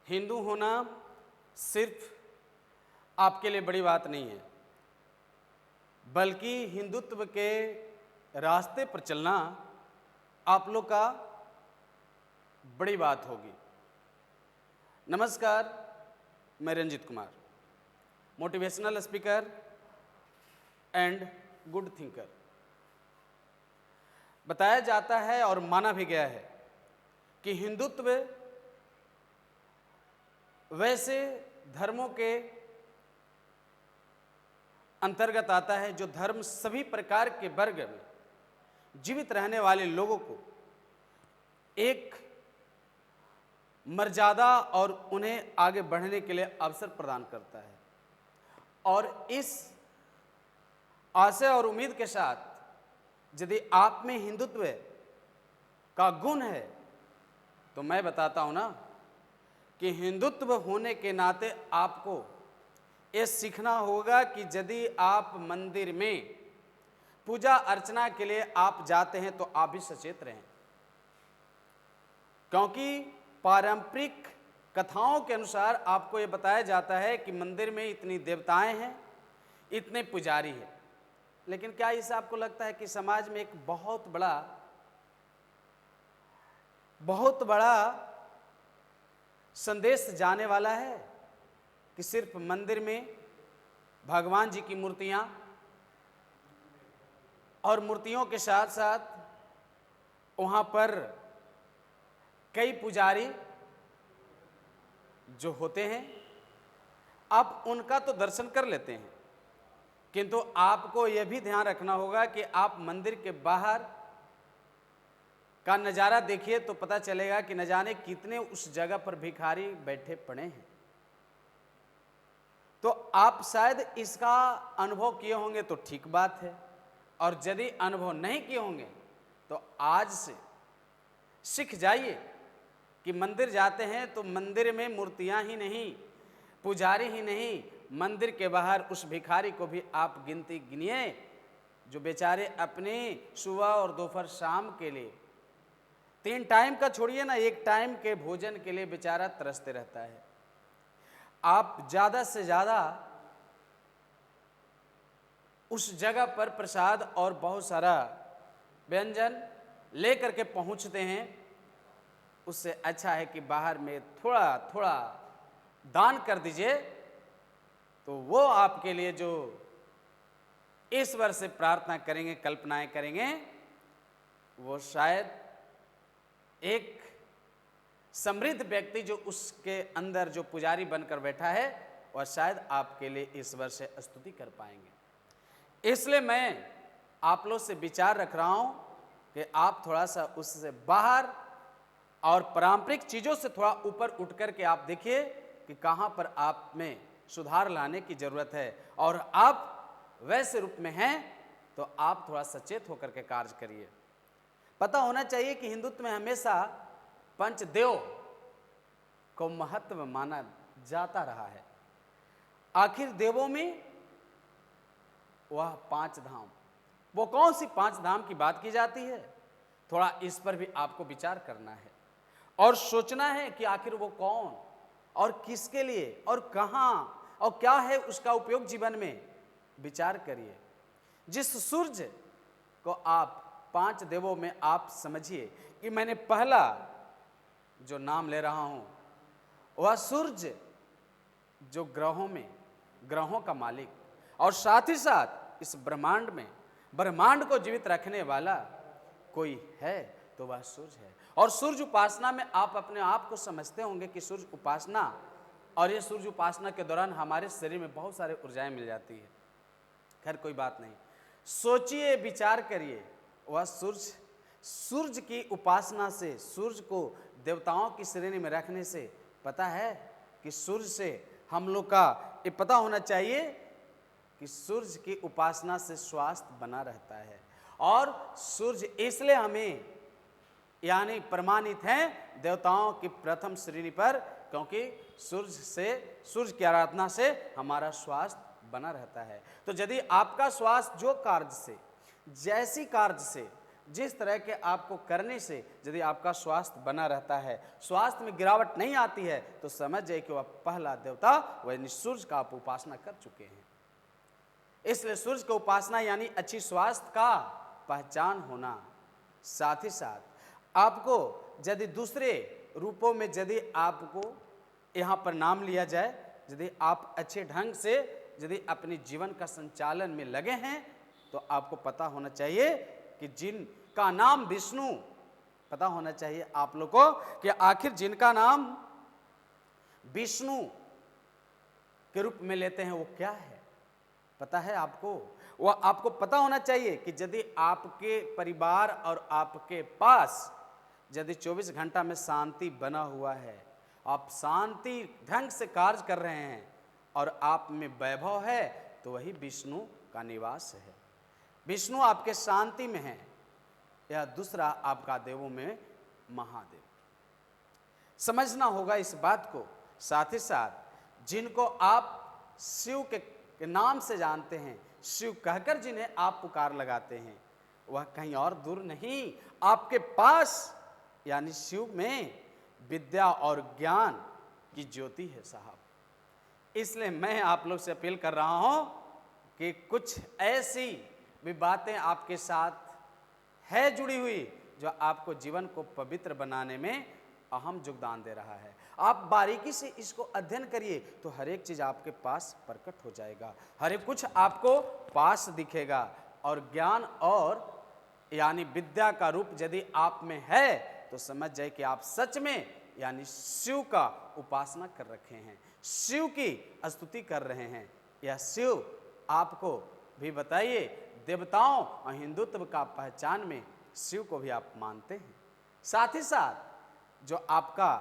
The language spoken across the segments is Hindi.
हिंदू होना सिर्फ आपके लिए बड़ी बात नहीं है, बल्कि हिंदुत्व के रास्ते पर चलना आप लोग का बड़ी बात होगी। नमस्कार, मैं Ranjit Kumar, motivational speaker and good thinker. बताया जाता है और माना भी गया है कि हिंदुत्व वैसे धर्मों के अंतर्गत आता है जो धर्म सभी प्रकार के वर्ग में जीवित रहने वाले लोगों को एक मर्यादा और उन्हें आगे बढ़ने के लिए अवसर प्रदान करता है। और इस आशय और उम्मीद के साथ यदि आप में हिंदुत्व का गुण है तो मैं बताता हूं ना कि हिंदुत्व होने के नाते आपको ये सीखना होगा कि यदि आप मंदिर में पूजा अर्चना के लिए आप जाते हैं तो आप भी सचेत रहें, क्योंकि पारंपरिक कथाओं के अनुसार आपको ये बताया जाता है कि मंदिर में इतनी देवताएं हैं, इतने पुजारी हैं। लेकिन क्या इससे आपको लगता है कि समाज में एक बहुत बड़ा संदेश जाने वाला है कि सिर्फ मंदिर में भगवान जी की मूर्तियां और मूर्तियों के साथ साथ वहां पर कई पुजारी जो होते हैं, आप उनका तो दर्शन कर लेते हैं, किंतु आपको यह भी ध्यान रखना होगा कि आप मंदिर के बाहर का नज़ारा देखिए तो पता चलेगा कि न जाने कितने उस जगह पर भिखारी बैठे पड़े हैं। तो आप शायद इसका अनुभव किए होंगे तो ठीक बात है, और यदि अनुभव नहीं किए होंगे तो आज से सीख जाइए कि मंदिर जाते हैं तो मंदिर में मूर्तियां ही नहीं, पुजारी ही नहीं, मंदिर के बाहर उस भिखारी को भी आप गिनती गिनिए जो बेचारे अपने सुबह और दोपहर शाम के लिए 3 टाइम का छोड़िए ना, 1 टाइम के भोजन के लिए बेचारा तरसते रहता है। आप ज़्यादा से ज़्यादा उस जगह पर प्रसाद और बहुत सारा व्यंजन लेकर के पहुंचते हैं, उससे अच्छा है कि बाहर में थोड़ा थोड़ा दान कर दीजिए, तो वो आपके लिए जो ईश्वर से प्रार्थना करेंगे, कल्पनाएं करेंगे, वो शायद एक समृद्ध व्यक्ति जो उसके अंदर जो पुजारी बनकर बैठा है वह शायद आपके लिए ईश्वर से स्तुति कर पाएंगे। इसलिए मैं आप लोग से विचार रख रहा हूं कि आप थोड़ा सा उससे बाहर और पारंपरिक चीज़ों से थोड़ा ऊपर उठ कर के आप देखिए कि कहाँ पर आप में सुधार लाने की ज़रूरत है, और आप वैसे रूप में हैं तो आप थोड़ा सचेत होकर के कार्य करिए। पता होना चाहिए कि हिंदुत्व में हमेशा पंचदेव को महत्व माना जाता रहा है। आखिर देवों में वह 5 धाम, वो कौन सी 5 धाम की बात की जाती है, थोड़ा इस पर भी आपको विचार करना है और सोचना है कि आखिर वो कौन और किसके लिए और कहाँ और क्या है उसका उपयोग जीवन में। विचार करिए। जिस सूर्य को आप 5 देवों में आप समझिए कि मैंने पहला जो नाम ले रहा हूं वह सूर्य जो ग्रहों का मालिक और साथ ही साथ इस ब्रह्मांड को जीवित रखने वाला कोई है तो वह सूर्य है। और सूर्य उपासना में आप अपने आप को समझते होंगे कि सूर्य उपासना, और ये सूर्य उपासना के दौरान हमारे शरीर में बहुत सारे ऊर्जाएं मिल जाती है। खैर कोई बात नहीं, सोचिए, विचार करिए। वह सूर्य की उपासना से, सूर्य को देवताओं की श्रेणी में रखने से पता है कि सूर्य से हम लोग का ये पता होना चाहिए कि सूर्य की उपासना से स्वास्थ्य बना रहता है, और सूर्य इसलिए हमें यानी प्रमाणित हैं देवताओं की प्रथम श्रेणी पर, क्योंकि सूर्य की आराधना से हमारा स्वास्थ्य बना रहता है। तो यदि आपका स्वास्थ्य जो कार्य से, जैसी कार्य से जिस तरह के आपको करने से यदि आपका स्वास्थ्य बना रहता है, स्वास्थ्य में गिरावट नहीं आती है, तो समझ जाइए कि वह पहला देवता वह सूर्य का आप उपासना कर चुके हैं। इसलिए सूर्य की उपासना यानी अच्छी स्वास्थ्य का पहचान होना। साथ ही साथ आपको यदि दूसरे रूपों में यदि आपको यहाँ पर नाम लिया जाए, यदि आप अच्छे ढंग से यदि अपने जीवन का संचालन में लगे हैं, तो आपको पता होना चाहिए कि जिनका नाम विष्णु, पता होना चाहिए आप लोग को कि आखिर जिनका नाम विष्णु के रूप में लेते हैं वो क्या है, पता है आपको? वह आपको पता होना चाहिए कि यदि आपके परिवार और आपके पास यदि 24 घंटा में शांति बना हुआ है, आप शांति ढंग से कार्य कर रहे हैं और आप में वैभव है, तो वही विष्णु का निवास है। विष्णु आपके शांति में है। यह दूसरा आपका देवों में महादेव। समझना होगा इस बात को। साथ ही साथ जिनको आप शिव के नाम से जानते हैं, शिव कहकर जिन्हें आप पुकार लगाते हैं, वह कहीं और दूर नहीं, आपके पास यानी शिव में विद्या और ज्ञान की ज्योति है साहब। इसलिए मैं आप लोग से अपील कर रहा हूं कि कुछ ऐसी भी बातें आपके साथ है जुड़ी हुई जो आपको जीवन को पवित्र बनाने में अहम योगदान दे रहा है। आप बारीकी से इसको अध्ययन करिए तो हर एक चीज आपके पास प्रकट हो जाएगा, हर एक कुछ आपको पास दिखेगा। और ज्ञान और यानी विद्या का रूप यदि आप में है तो समझ जाए कि आप सच में यानी शिव का उपासना कर रखे हैं, शिव की स्तुति कर रहे हैं। यह शिव आपको भी बताइए, देवताओं और हिंदुत्व का पहचान में शिव को भी आप मानते हैं। साथ ही साथ जो आपका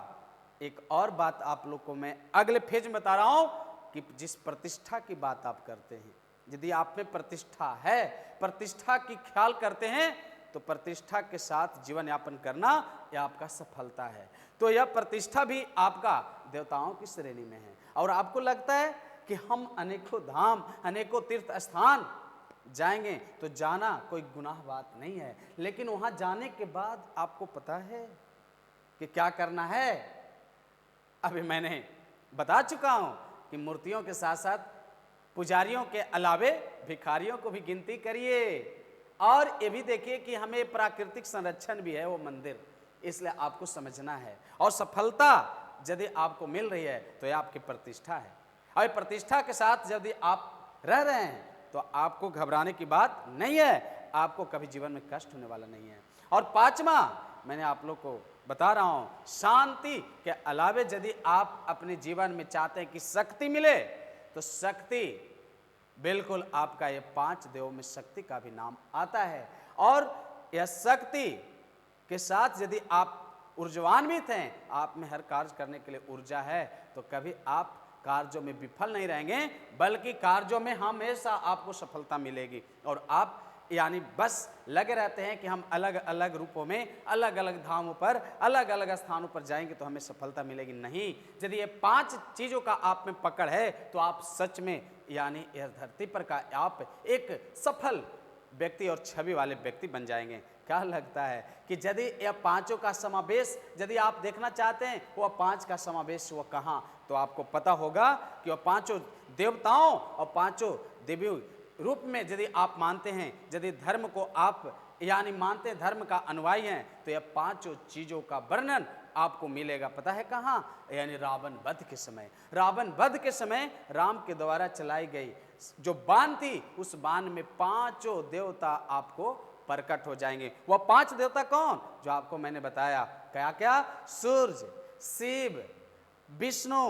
एक और बात आप लोग को मैं अगले फेज में बता रहा हूं कि जिस प्रतिष्ठा की बात आप करते हैं, यदि आप में प्रतिष्ठा है, प्रतिष्ठा की ख्याल करते हैं, तो प्रतिष्ठा के साथ जीवन यापन करना यह आपका सफलता है। तो यह प्रतिष्ठा भी आपका देवताओं की श्रेणी में है। और आपको लगता है कि हम अनेकों धाम, अनेकों तीर्थ स्थान जाएंगे तो जाना कोई गुनाह बात नहीं है, लेकिन वहां जाने के बाद आपको पता है कि क्या करना है। अभी मैंने बता चुका हूं कि मूर्तियों के साथ साथ पुजारियों के अलावे भिखारियों को भी गिनती करिए, और ये भी देखिए कि हमें प्राकृतिक संरक्षण भी है वो मंदिर, इसलिए आपको समझना है। और सफलता यदि आपको मिल रही है तो यह आपकी प्रतिष्ठा है, और प्रतिष्ठा के साथ यदि आप रह रहे हैं तो आपको घबराने की बात नहीं है, आपको कभी जीवन में कष्ट होने वाला नहीं है। और पांचवा मैंने आप लोग को बता रहा हूं, शांति के अलावे यदि आप अपने जीवन में चाहते हैं कि शक्ति मिले, तो शक्ति बिल्कुल आपका ये 5 देवों में शक्ति का भी नाम आता है। और यह शक्ति के साथ यदि आप ऊर्जान्वित हैं, आप में हर कार्य करने के लिए ऊर्जा है, तो कभी आप कार्यों में विफल नहीं रहेंगे, बल्कि कार्यों में हमेशा आपको सफलता मिलेगी। और आप यानी बस लगे रहते हैं कि हम अलग अलग रूपों में, अलग अलग धामों पर, अलग अलग स्थानों पर जाएंगे तो हमें सफलता मिलेगी। नहीं, यदि ये 5 चीज़ों का आप में पकड़ है तो आप सच में यानी इस धरती पर का आप एक सफल व्यक्ति और छवि वाले व्यक्ति बन जाएंगे। क्या लगता है कि यदि यह 5 का समावेश यदि आप देखना चाहते हैं, वह 5 का समावेश वह कहाँ, तो आपको पता होगा कि वह 5 देवताओं और 5 देवी रूप में यदि आप मानते हैं, यदि धर्म को आप यानी मानते हैं, धर्म का अनुयायी हैं, तो यह 5 चीज़ों का वर्णन आपको मिलेगा। पता है कहाँ? यानी रावण वध के समय। रावण वध के समय राम के द्वारा चलाई गई जो बाण थी, उस बाण में 5 देवता आपको प्रकट हो जाएंगे। वह 5 देवता कौन? जो आपको मैंने बताया। क्या क्या? सूर्य, शिव, विष्णु,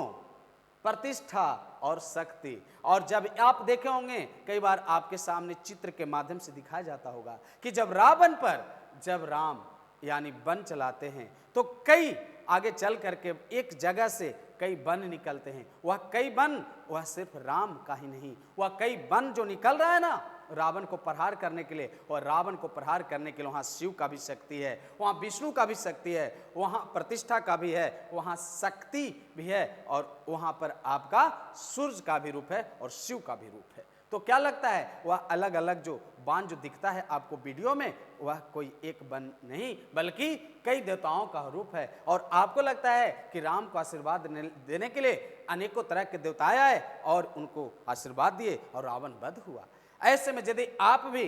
प्रतिष्ठा और शक्ति। और जब आप देखे होंगे, कई बार आपके सामने चित्र के माध्यम से दिखाया जाता होगा कि जब रावण पर जब राम यानी वन चलाते हैं, तो कई आगे चल करके एक जगह से कई वन निकलते हैं। वह कई वन वह सिर्फ राम का ही नहीं, वह कई वन जो निकल रहा है ना रावण को प्रहार करने के लिए, और रावण को प्रहार करने के लिए वहाँ शिव का भी शक्ति है, वहाँ विष्णु का भी शक्ति है, वहाँ प्रतिष्ठा का भी है, वहाँ शक्ति भी है, और वहाँ पर आपका सूर्य का भी रूप है और शिव का भी रूप है। तो क्या लगता है, वह अलग अलग जो बाण जो दिखता है आपको वीडियो में, वह कोई एक बाण नहीं बल्कि कई देवताओं का रूप है। और आपको लगता है कि राम को आशीर्वाद देने के लिए अनेकों तरह के देवता आए और उनको आशीर्वाद दिए और रावण वध हुआ। ऐसे में यदि आप भी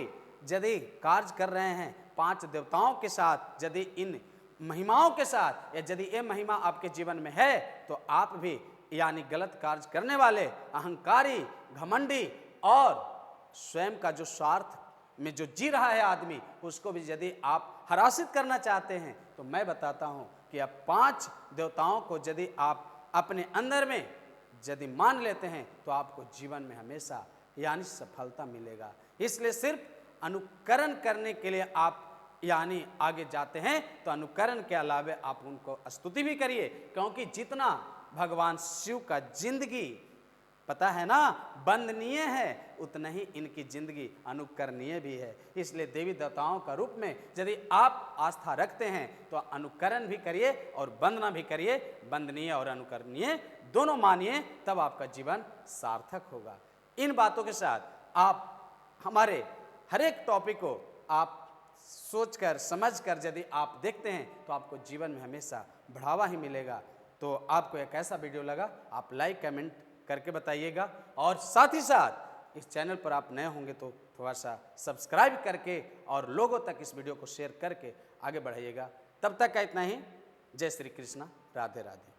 यदि कार्य कर रहे हैं 5 देवताओं के साथ, यदि इन महिमाओं के साथ, या यदि ये महिमा आपके जीवन में है, तो आप भी यानी गलत कार्य करने वाले, अहंकारी, घमंडी और स्वयं का जो स्वार्थ में जो जी रहा है आदमी, उसको भी यदि आप हरासित करना चाहते हैं, तो मैं बताता हूं कि अब 5 देवताओं को यदि आप अपने अंदर में यदि मान लेते हैं, तो आपको जीवन में हमेशा यानी सफलता मिलेगा। इसलिए सिर्फ अनुकरण करने के लिए आप यानी आगे जाते हैं, तो अनुकरण के अलावे आप उनको स्तुति भी करिए, क्योंकि जितना भगवान शिव का जिंदगी पता है ना वंदनीय है, उतना ही इनकी जिंदगी अनुकरणीय भी है। इसलिए देवी देवताओं का रूप में यदि आप आस्था रखते हैं, तो अनुकरण भी करिए और वंदना भी करिए, वंदनीय और अनुकरणीय दोनों मानिए, तब आपका जीवन सार्थक होगा। इन बातों के साथ आप हमारे हर एक टॉपिक को आप सोचकर समझकर यदि आप देखते हैं, तो आपको जीवन में हमेशा बढ़ावा ही मिलेगा। तो आपको एक ऐसा वीडियो लगा, आप लाइक कमेंट करके बताइएगा, और साथ ही साथ इस चैनल पर आप नए होंगे तो थोड़ा सा सब्सक्राइब करके और लोगों तक इस वीडियो को शेयर करके आगे बढ़ाइएगा। तब तक का इतना ही। जय श्री कृष्णा, राधे राधे।